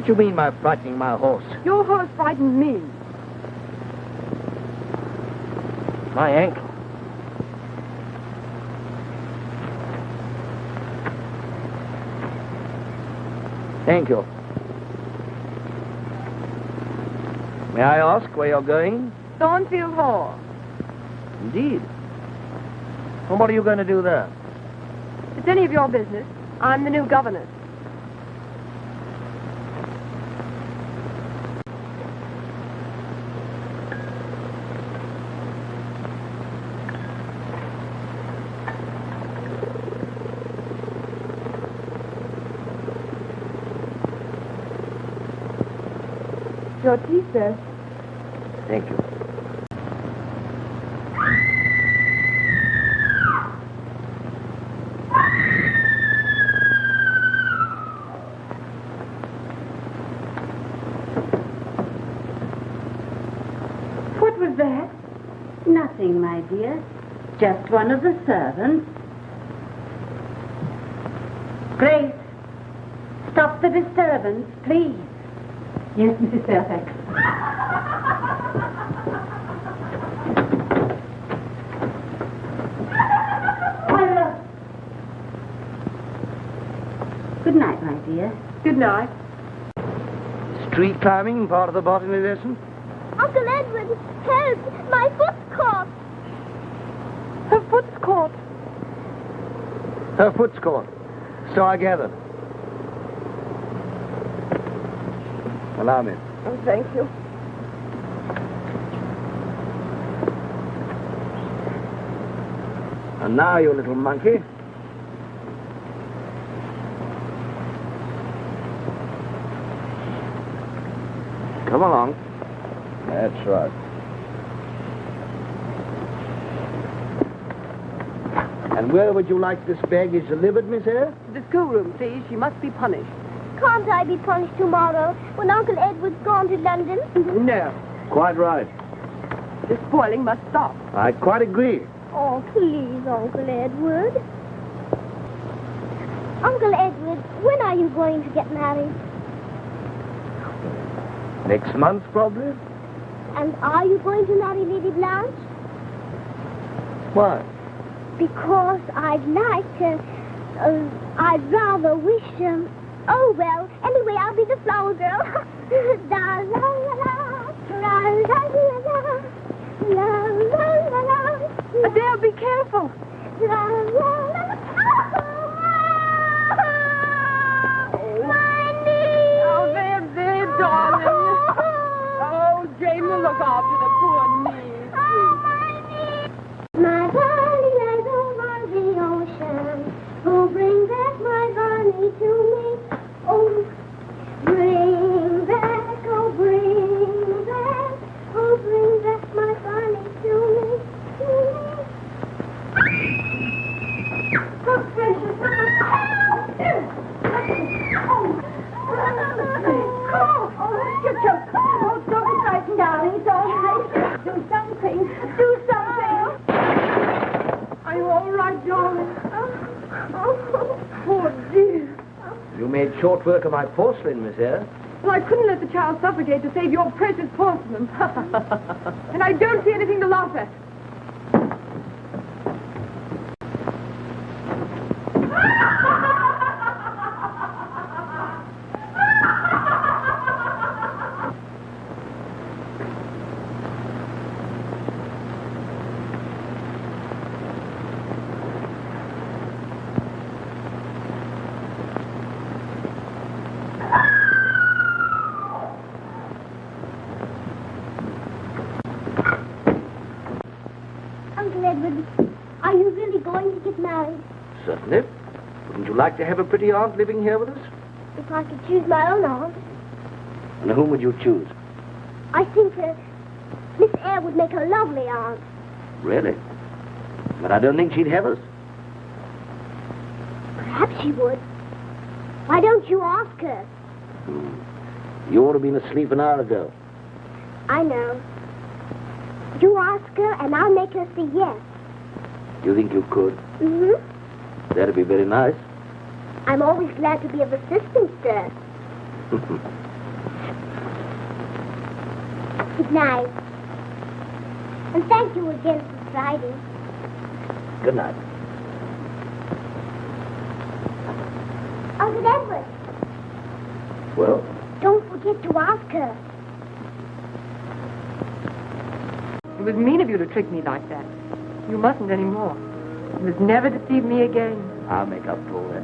What do you mean by frightening my horse? Your horse frightened me. My ankle. Thank you. May I ask where you're going? Thornfield Hall. Indeed. And what are you going to do there? If it's any of your business, I'm the new governess. Your tea, sir. Thank you. What was that? Nothing, my dear. Just one of the servants. Grace, stop the disturbance, please. Yes, Mrs. Fairfax. Good night, my dear. Good night. Street climbing part of the botany lesson? Uncle Edward, help! My foot's caught. Her foot's caught. Her foot's caught. So I gather. Allow me. Oh, thank you. And now, you little monkey. Come along. That's right. And where would you like this baggage delivered, Miss Eyre? To the schoolroom, please. She must be punished. Can't I be punished tomorrow when Uncle Edward's gone to London? No. Quite right. The spoiling must stop. I quite agree. Oh, please, Uncle Edward. Uncle Edward, when are you going to get married? Next month, probably? And are you going to marry Lady Blanche? Why? Because I'd rather wish oh, well, anyway, I'll be the flower girl. La, la, la, la, la, la, la, la, la, la, la. Adele, be careful. La, la, la, my knee. Oh, there, darling. Oh, Jane will look after the poor knee. My darling lies over the ocean. Oh, bring back my Bonnie to me. Oh, bring back, oh, bring back. Oh, bring back my Bonnie to me. Oh, precious. Oh, don't be frightened, darling. It's all right. Do something. Do something. Are you all right, darling? Oh, poor dear. You made short work of my porcelain, Miss Eyre. Well, I couldn't let the child suffocate to save your precious porcelain. And I don't see anything to laugh at. Uncle Edward, are you really going to get married? Certainly. Wouldn't you like to have a pretty aunt living here with us? If I could choose my own aunt. And whom would you choose? I think Miss Eyre would make a lovely aunt. Really? But I don't think she'd have us. Perhaps she would. Why don't you ask her? You ought to have been asleep an hour ago. I know. You ask her, and I'll make her say yes. You think you could? Mm-hmm. That'd be very nice. I'm always glad to be of assistance, sir. Good night. And thank you again for Friday. Good night. Uncle Edward, Well, don't forget to ask her. It was mean of you to trick me like that. You mustn't anymore. You must never deceive me again. I'll make up for that.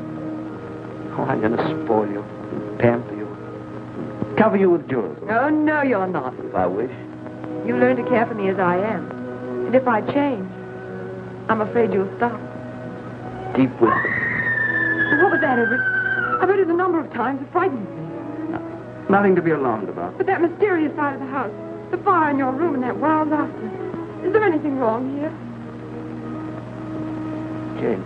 Oh, I'm going to spoil you, pamper you, cover you with jewels. Oh, no, you're not. If I wish. You learn to care for me as I am. And if I change, I'm afraid you'll stop. Deep wisdom. What was that, Edward? I've heard it a number of times. It frightens me. Nothing to be alarmed about. But that mysterious side of the house, the fire in your room and that wild laughter. Is there anything wrong here? Jane,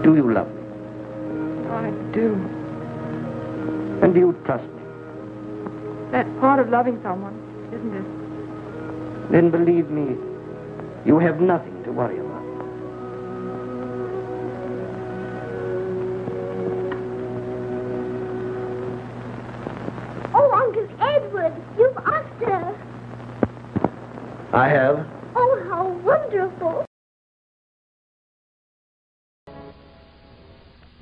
do you love me? I do. And do you trust me? That's part of loving someone, isn't it? Then believe me, you have nothing to worry about. Oh, Uncle Edward, you've asked her. I have. Oh, how wonderful.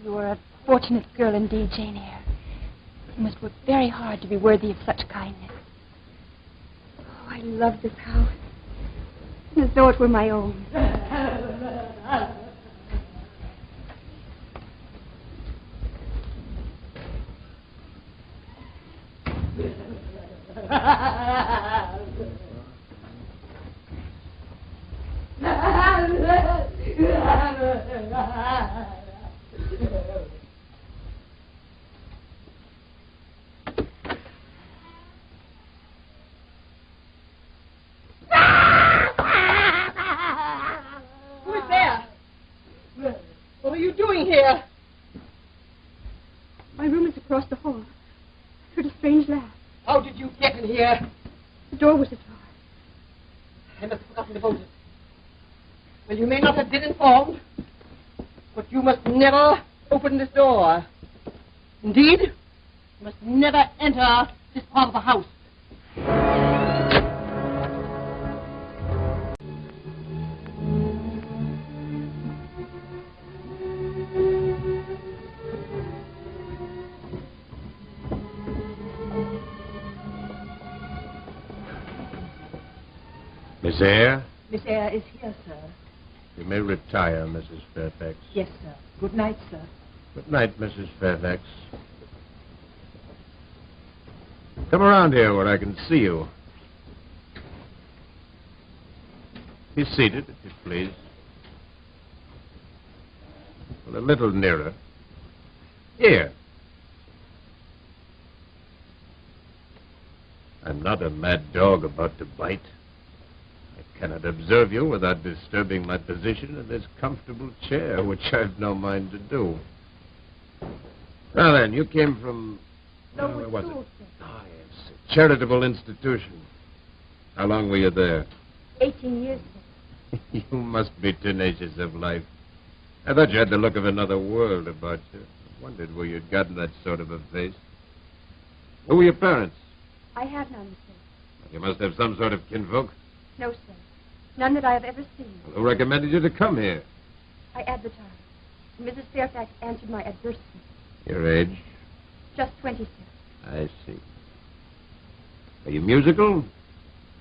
You are a fortunate girl indeed, Jane Eyre. You must work very hard to be worthy of such kindness. Oh, I love this house. As though it were my own. Who's there? What are you doing here? My room is across the hall. I heard a strange laugh. How did you get in here? The door was ajar. I must have forgotten about it. Well, you may not have been informed, but you must never open this door. Indeed, you must never enter this part of the house. Miss Eyre, Miss Eyre is here, sir. you may retire, Mrs. Fairfax. Yes, sir. Good night, sir. Good night, Mrs. Fairfax. Come around here where I can see you. Be seated, if you please. Well, a little nearer. Here. I'm not a mad dog about to bite. I cannot observe you without disturbing my position in this comfortable chair, which I've no mind to do. Now then, you came from... where was it? Ah, yes, a charitable institution. How long were you there? 18 years ago. You must be tenacious of life. I thought you had the look of another world about you. I wondered where you'd gotten that sort of a face. Who were your parents? I have none, sir. You must have some sort of kinfolk. No, sir. None that I have ever seen. Well, who recommended you to come here? I advertised. Mrs. Fairfax answered my advertisement. Your age? Just 26. I see. Are you musical?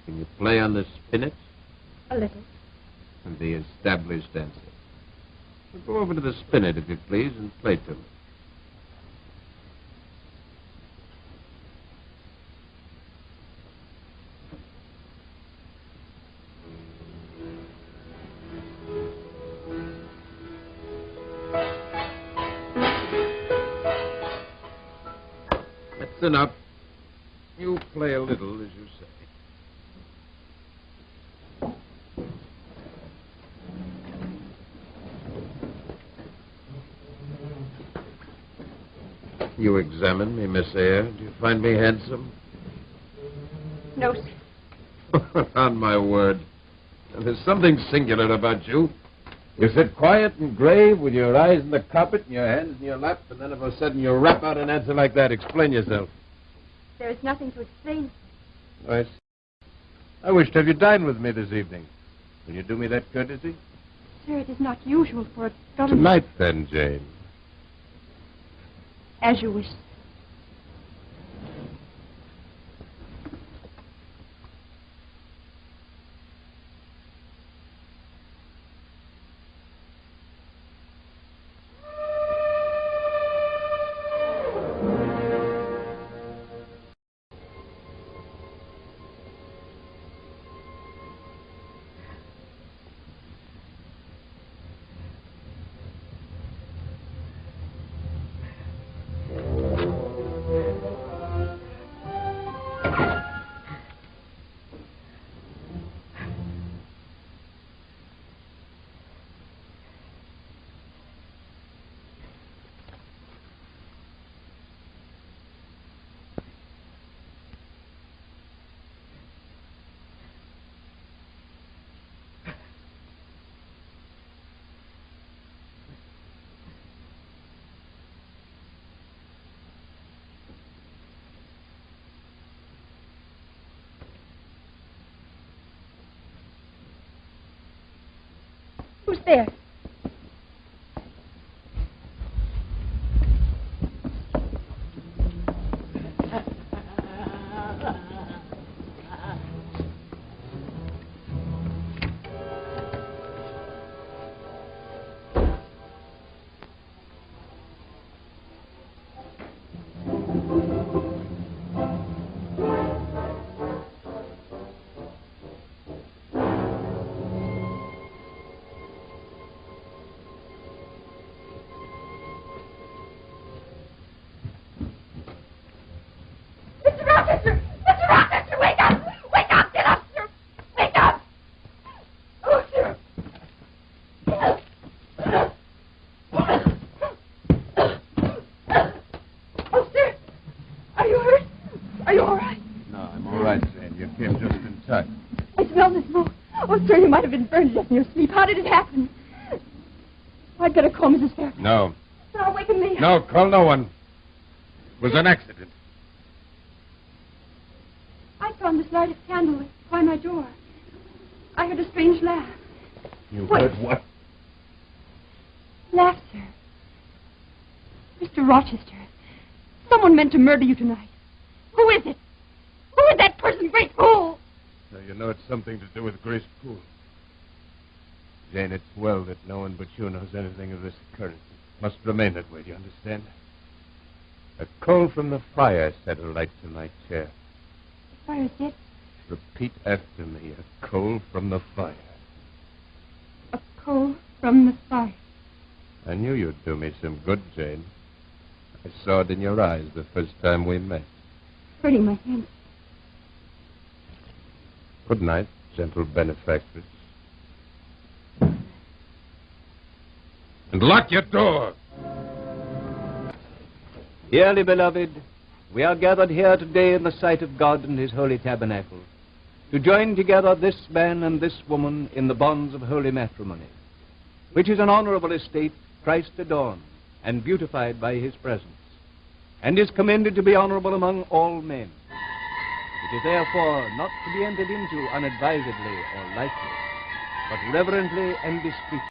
Can you play on the spinet? A little. And the established dancer. Well, go over to the spinet, if you please, and play to me. That's enough. You play a little, as you say. You examine me, Miss Eyre. Do you find me handsome? No, sir. On my word. There's something singular about you. You sit quiet and grave with your eyes in the carpet and your hands in your lap, and then of a sudden you rap out an answer like that. Explain yourself. There is nothing to explain. I wish to have you dine with me this evening. Will you do me that courtesy? Sir, it is not usual for a government... Tonight, then, Jane. As you wish. Who's there? Sir, you might have been burned to death in your sleep. How did it happen? I'd better call Mrs. Fairfax. No. Then I'll waken me. No, call no one. It was an accident. I saw Miss light a candle by my door. I heard a strange laugh. You heard what? Laugh, sir. Mr. Rochester, someone meant to murder you tonight. Who is it? Who is that person, Grace Poole? Now, you know it's something to do with Grace Poole. Jane, it's well that no one but you knows anything of this occurrence. It must remain that way, do you understand? A coal from the fire set a light to my chair. The fire is dead. Repeat after me. A coal from the fire. A coal from the fire. I knew you'd do me some good, Jane. I saw it in your eyes the first time we met. Hurting my hand. Good night, gentle benefactress. And lock your door. Dearly beloved, we are gathered here today in the sight of God and his holy tabernacle, to join together this man and this woman in the bonds of holy matrimony, which is an honorable estate Christ adorned and beautified by his presence, and is commended to be honorable among all men. It is therefore not to be entered into unadvisedly or lightly, but reverently and discreetly.